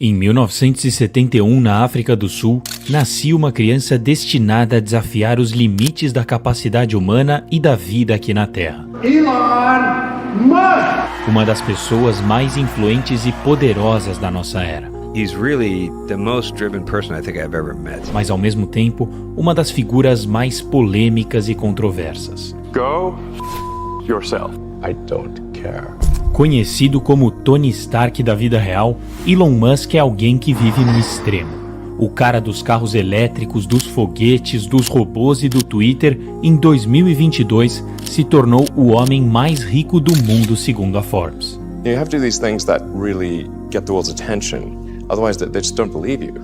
Em 1971, na África do Sul, nascia uma criança destinada a desafiar os limites da capacidade humana e da vida aqui na Terra. Elon Musk! Uma das pessoas mais influentes e poderosas da nossa era. He's really the most driven person I think I've ever met. Mas ao mesmo tempo, uma das figuras mais polêmicas e controversas. Go yourself. I don't care. Conhecido como Tony Stark da vida real, Elon Musk é alguém que vive no extremo. O cara dos carros elétricos, dos foguetes, dos robôs e do Twitter, em 2022, se tornou o homem mais rico do mundo, segundo a Forbes. You have to do these things that really get the world's attention. Otherwise, they just don't believe you.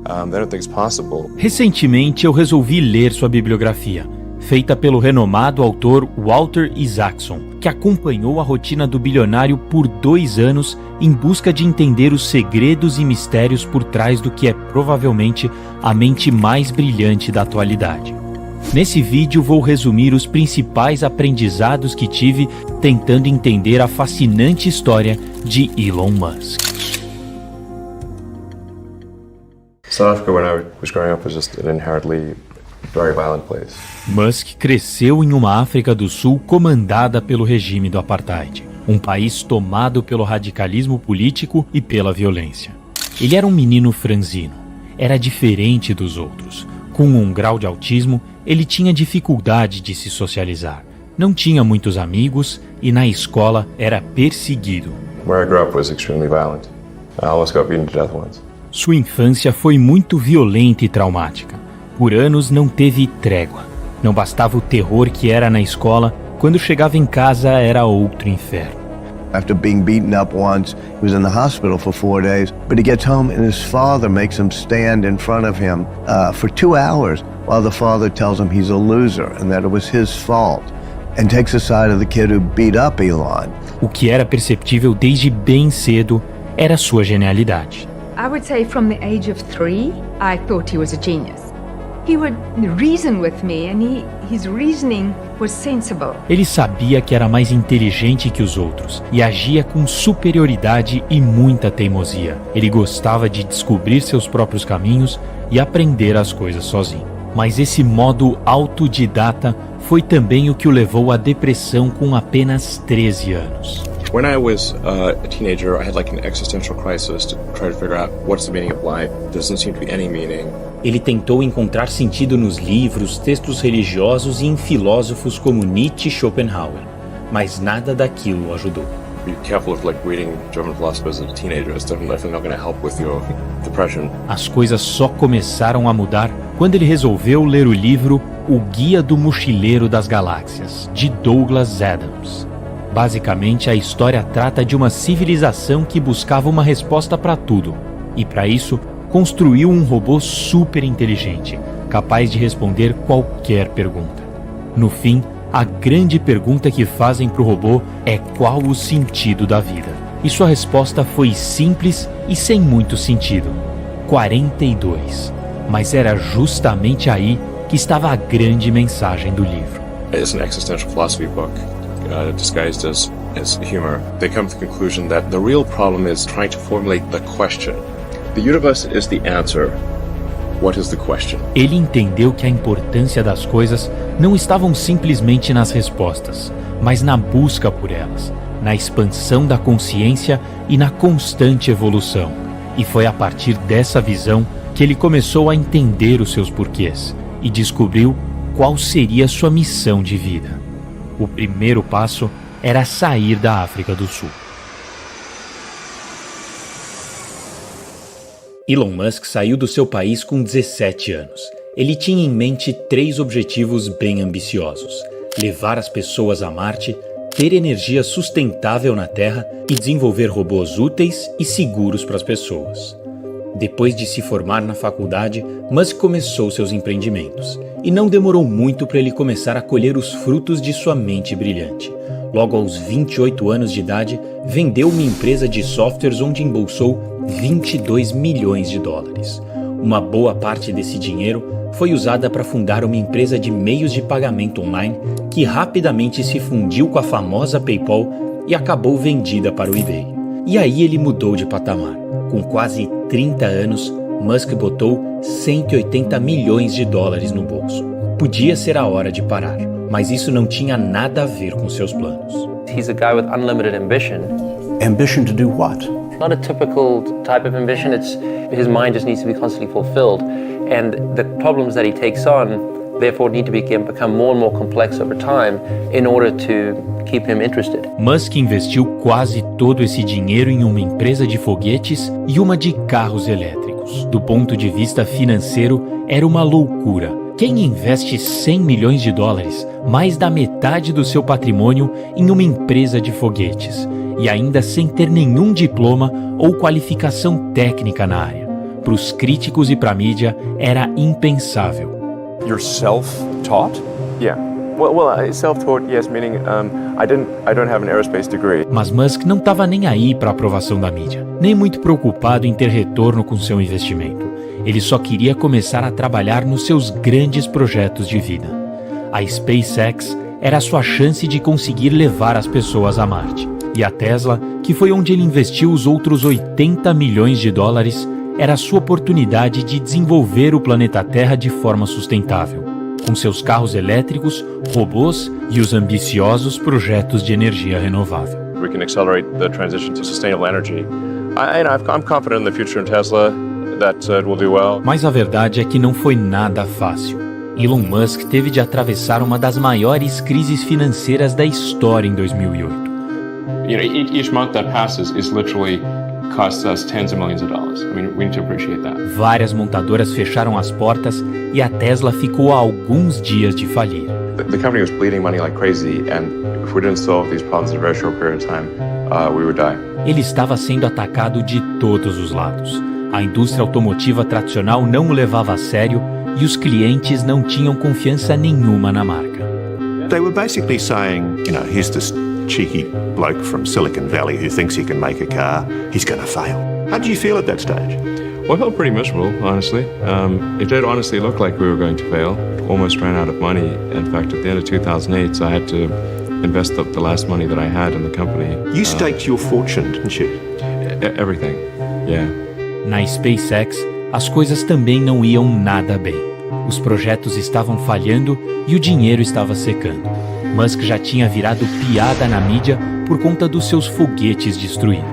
They don't think it's possible. Recentemente, eu resolvi ler sua bibliografia, feita pelo renomado autor Walter Isaacson, que acompanhou a rotina do bilionário por 2 anos em busca de entender os segredos e mistérios por trás do que é provavelmente a mente mais brilhante da atualidade. Nesse vídeo vou resumir os principais aprendizados que tive tentando entender a fascinante história de Elon Musk. South Africa, when I was growing up, was just an inherently very violent place. Musk cresceu em uma África do Sul comandada pelo regime do apartheid, um país tomado pelo radicalismo político e pela violência. Ele era um menino franzino, era diferente dos outros. Com um grau de autismo, ele tinha dificuldade de se socializar. Não tinha muitos amigos e na escola era perseguido. Where I grew up was extremely violent. I almost got beaten to death once. Sua infância foi muito violenta e traumática. Por anos não teve trégua. Não bastava o terror que era na escola, quando chegava em casa era outro inferno. After being beaten up once, he was in the hospital for 4 days, but he gets home and his father makes him stand in front of him for 2 hours while the father tells him he's a loser and that it was his fault, and takes the side of the kid who beat up Elon. O que era perceptível desde bem cedo era sua genialidade. I would say from the age of 3, I thought he was a genius. He would reason with me and his reasoning was sensible. Ele sabia que era mais inteligente que os outros e agia com superioridade e muita teimosia. Ele gostava de descobrir seus próprios caminhos e aprender as coisas sozinho. Mas esse modo autodidata foi também o que o levou à depressão com apenas 13 anos. When I was a teenager, I had like an existential crisis to try to figure out what's the meaning of life. There doesn't seem to be any meaning. Ele tentou encontrar sentido nos livros, textos religiosos e em filósofos como Nietzsche e Schopenhauer, mas nada daquilo o ajudou. Be careful of like reading German philosophers as a teenager. It's definitely not going to help with your depression. As coisas só começaram a mudar quando ele resolveu ler o livro O Guia do Mochileiro das Galáxias, de Douglas Adams. Basicamente, a história trata de uma civilização que buscava uma resposta para tudo, e para isso, construiu um robô super inteligente, capaz de responder qualquer pergunta. No fim, a grande pergunta que fazem para o robô é qual o sentido da vida. E sua resposta foi simples e sem muito sentido: 42. Mas era justamente aí que estava a grande mensagem do livro. It's an existential philosophy book. Disguised as humor. They come to the conclusion that the real problem is trying to formulate the question. The universe is the answer. What is the question? Ele entendeu que a importância das coisas não estavam simplesmente nas respostas, mas na busca por elas, na expansão da consciência e na constante evolução. E foi a partir dessa visão que ele começou a entender os seus porquês e descobriu qual seria sua missão de vida. O primeiro passo era sair da África do Sul. Elon Musk saiu do seu país com 17 anos. Ele tinha em mente 3 objetivos bem ambiciosos: levar as pessoas a Marte, ter energia sustentável na Terra e desenvolver robôs úteis e seguros para as pessoas. Depois de se formar na faculdade, Musk começou seus empreendimentos. E não demorou muito para ele começar a colher os frutos de sua mente brilhante. Logo aos 28 anos de idade, vendeu uma empresa de softwares onde embolsou 22 milhões de dólares. Uma boa parte desse dinheiro foi usada para fundar uma empresa de meios de pagamento online que rapidamente se fundiu com a famosa PayPal e acabou vendida para o eBay. E aí ele mudou de patamar. Com quase 30 anos, Musk botou 180 milhões de dólares no bolso. Podia ser a hora de parar, mas isso não tinha nada a ver com seus planos. He's a guy with unlimited ambition. Ambition to do what? Not a typical type of ambition. It's his mind just needs to be constantly fulfilled, and the problems that he takes on therefore need to become more and more complex over time in order to keep him interested. Musk investiu quase todo esse dinheiro em uma empresa de foguetes e uma de carros elétricos. Do ponto de vista financeiro, era uma loucura. Quem investe 100 milhões de dólares, mais da metade do seu patrimônio, em uma empresa de foguetes, e ainda sem ter nenhum diploma ou qualificação técnica na área? Para os críticos e para a mídia, era impensável. You're self-taught? Yeah. Well, self-taught, yes, meaning I don't have an aerospace degree. Mas Musk não estava nem aí para a aprovação da mídia, nem muito preocupado em ter retorno com seu investimento. Ele só queria começar a trabalhar nos seus grandes projetos de vida. A SpaceX era a sua chance de conseguir levar as pessoas a Marte. E a Tesla, que foi onde ele investiu os outros 80 milhões de dólares, era a sua oportunidade de desenvolver o planeta Terra de forma sustentável, com seus carros elétricos, robôs e os ambiciosos projetos de energia renovável. We can accelerate the transition to sustainable energy. I'm confident in the future in Tesla that it will do well. Mas a verdade é que não foi nada fácil. Elon Musk teve de atravessar uma das maiores crises financeiras da história em 2008. Each month that passes is literally costs us tens of millions of dollars. I mean, we need to appreciate that. Várias montadoras fecharam as portas e a Tesla ficou a alguns dias de falir. The company was bleeding money like crazy, and if we didn't solve these problems in a very short period of time, we would die. Ele estava sendo atacado de todos os lados. A indústria automotiva tradicional não o levava a sério e os clientes não tinham confiança nenhuma na marca. They were basically saying, here's this cheeky bloke from Silicon Valley who thinks he can make a car, he's going to fail. How did you feel at that stage? Well, I felt pretty miserable, honestly. It did honestly look like we were going to fail. Almost ran out of money. In fact, at the end of 2008, I had to invest the last money that I had in the company. You staked your fortune, didn't you? Everything, yeah. Na SpaceX, as coisas também não iam nada bem. Os projetos estavam falhando e o dinheiro estava secando. Musk já tinha virado piada na mídia por conta dos seus foguetes destruídos.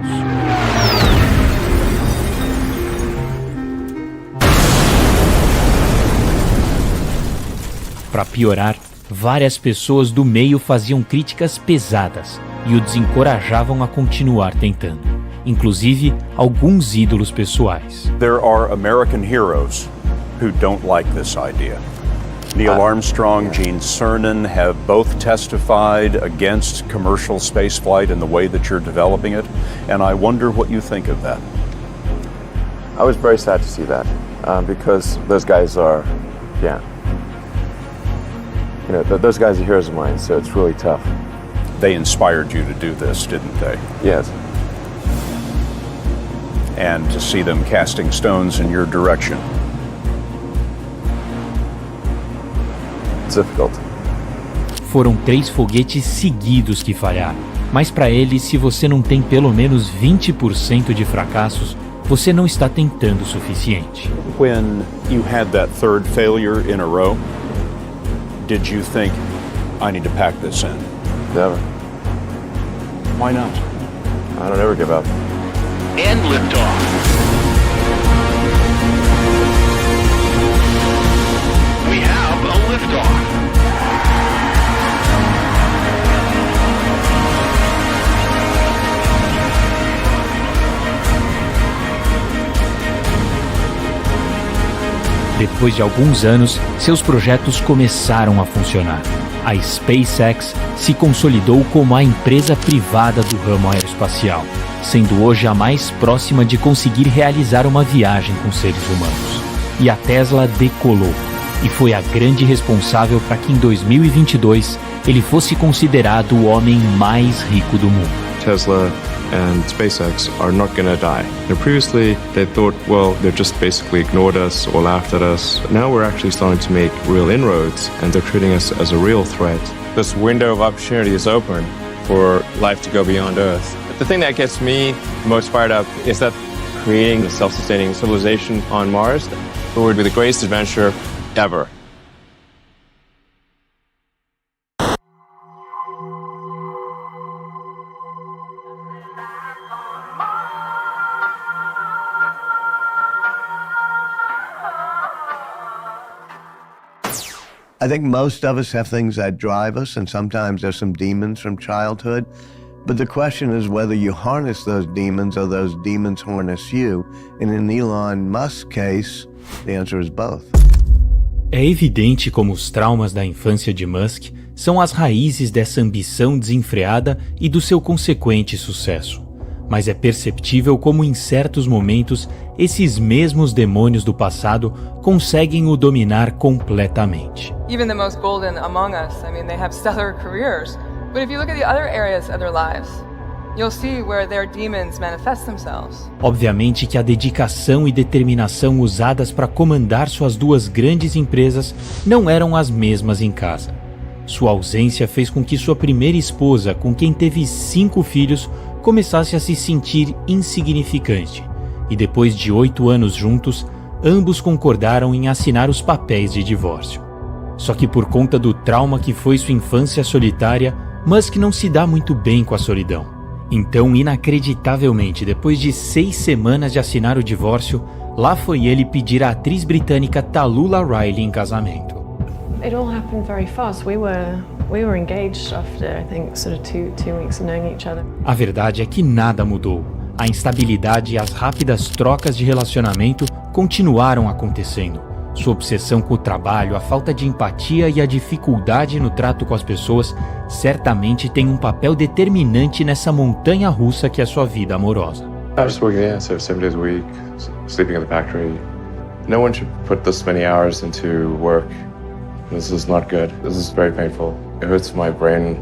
Para piorar, várias pessoas do meio faziam críticas pesadas e o desencorajavam a continuar tentando, inclusive alguns ídolos pessoais. There are American heroes who don't like this idea. Neil Armstrong, Gene Cernan have both testified against commercial spaceflight in the way that you're developing it, and I wonder what you think of that. I was very sad to see that, because those guys are, those guys are heroes of mine, so it's really tough. They inspired you to do this, didn't they? Yes. And to see them casting stones in your direction. It's difficult. Foram 3 foguetes seguidos que falharam, mas para ele, se você não tem pelo menos 20% de fracassos, você não está tentando o suficiente. When you had that third failure in a row, did you think, I need to pack this in? Never. Why not? I don't ever give up. And liftoff. We have a liftoff. Depois de alguns anos, seus projetos começaram a funcionar. A SpaceX se consolidou como a empresa privada do ramo aeroespacial, sendo hoje a mais próxima de conseguir realizar uma viagem com seres humanos. E a Tesla decolou, e foi a grande responsável para que em 2022 ele fosse considerado o homem mais rico do mundo. Tesla and SpaceX are not going to die. Previously, they thought, well, they just basically ignored us or laughed at us. Now we're actually starting to make real inroads, and they're treating us as a real threat. This window of opportunity is open for life to go beyond Earth. The thing that gets me most fired up is that creating a self-sustaining civilization on Mars would be the greatest adventure ever. I think most of us have things that drive us, and sometimes there's some demons from childhood. But the question is whether you harness those demons or those demons harness you. And in Elon Musk's case, the answer is both. É evidente como os traumas da infância de Musk são as raízes dessa ambição desenfreada e do seu consequente sucesso. Mas é perceptível como em certos momentos esses mesmos demônios do passado conseguem o dominar completamente. Even the most golden among us, I mean, they have stellar careers. But if you look at the other areas of their lives, you'll see where their demons manifest themselves. Obviamente que a dedicação e determinação usadas para comandar suas duas grandes empresas não eram as mesmas em casa. Sua ausência fez com que sua primeira esposa, com quem teve 5 filhos, começasse a se sentir insignificante. E depois de 8 anos juntos, ambos concordaram em assinar os papéis de divórcio. Só que por conta do trauma que foi sua infância solitária, Musk não se dá muito bem com a solidão. Então, inacreditavelmente, depois de 6 semanas de assinar o divórcio, lá foi ele pedir à atriz britânica Talulah Riley em casamento. It all happened very fast. We were engaged after, I think, sort of two weeks of knowing each other. A verdade é que nada mudou. A instabilidade e as rápidas trocas de relacionamento continuaram acontecendo. Sua obsessão com o trabalho, a falta de empatia e a dificuldade no trato com as pessoas certamente têm um papel determinante nessa montanha russa que é sua vida amorosa. I was working 7 days a week, sleeping in the factory. No one should put this many hours into work. This is not good. This is very painful. It hurts my brain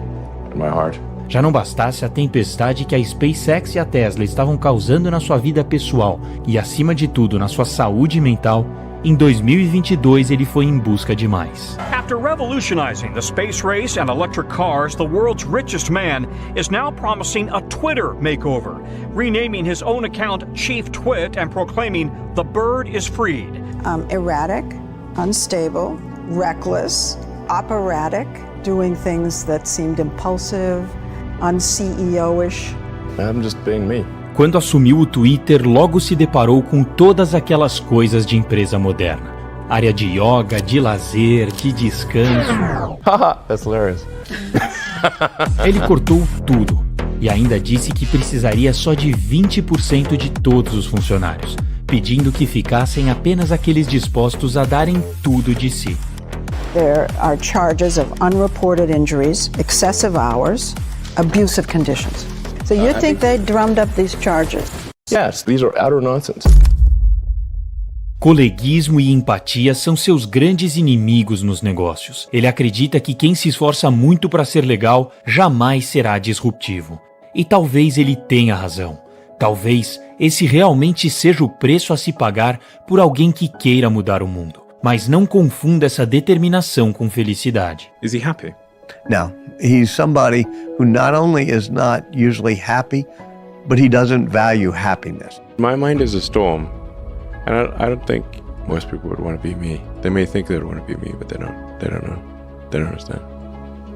and my heart. Já não bastasse a tempestade que a SpaceX e a Tesla estavam causando na sua vida pessoal e, acima de tudo, na sua saúde mental, em 2022 ele foi em busca de mais. After revolutionizing the space race and electric cars, the world's richest man is now promising a Twitter makeover, renaming his own account Chief Twit and proclaiming the bird is freed. Erratic, unstable, reckless, operatic, doing things that seemed impulsive, un-CEO-ish. I'm just being me. Quando assumiu o Twitter, logo se deparou com todas aquelas coisas de empresa moderna. Área de yoga, de lazer, de descanso. Haha, that's hilarious. Ele cortou tudo e ainda disse que precisaria só de 20% de todos os funcionários, pedindo que ficassem apenas aqueles dispostos a darem tudo de si. There are charges of unreported injuries, excessive hours, abusive conditions. So you think they drummed up these charges? Yes, these are utter nonsense. Coleguismo e empatia são seus grandes inimigos nos negócios. Ele acredita que quem se esforça muito para ser legal jamais será disruptivo. E talvez ele tenha razão. Talvez esse realmente seja o preço a se pagar por alguém que queira mudar o mundo. Mas não confunda essa determinação com felicidade. Is he happy? No, he's somebody who not only is not usually happy, but he doesn't value happiness. My mind is a storm, and I don't think most people would want to be me. They may think they would want to be me, but they don't. They don't know. They don't understand.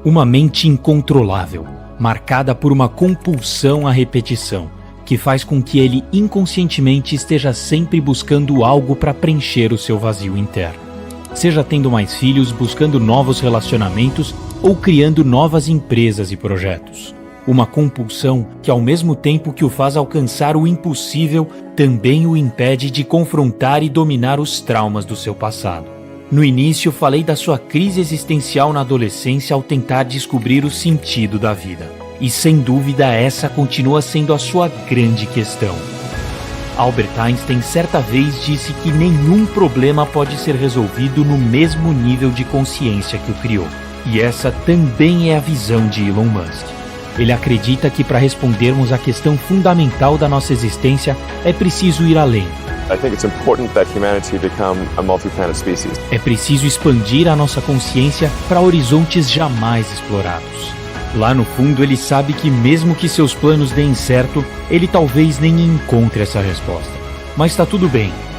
Uma mente incontrolável, marcada por uma compulsão à repetição, que faz com que ele inconscientemente esteja sempre buscando algo para preencher o seu vazio interno. Seja tendo mais filhos, buscando novos relacionamentos ou criando novas empresas e projetos. Uma compulsão que, ao mesmo tempo que o faz alcançar o impossível, também o impede de confrontar e dominar os traumas do seu passado. No início, falei da sua crise existencial na adolescência ao tentar descobrir o sentido da vida. E, sem dúvida, essa continua sendo a sua grande questão. Albert Einstein certa vez disse que nenhum problema pode ser resolvido no mesmo nível de consciência que o criou. E essa também é a visão de Elon Musk. Ele acredita que para respondermos à questão fundamental da nossa existência é preciso ir além. I think it's important that humanity become a multi-planet species. É preciso expandir a nossa consciência para horizontes jamais explorados. Lá no fundo, ele sabe que mesmo que seus planos deem certo, ele talvez nem encontre essa resposta. Mas tá tudo bem.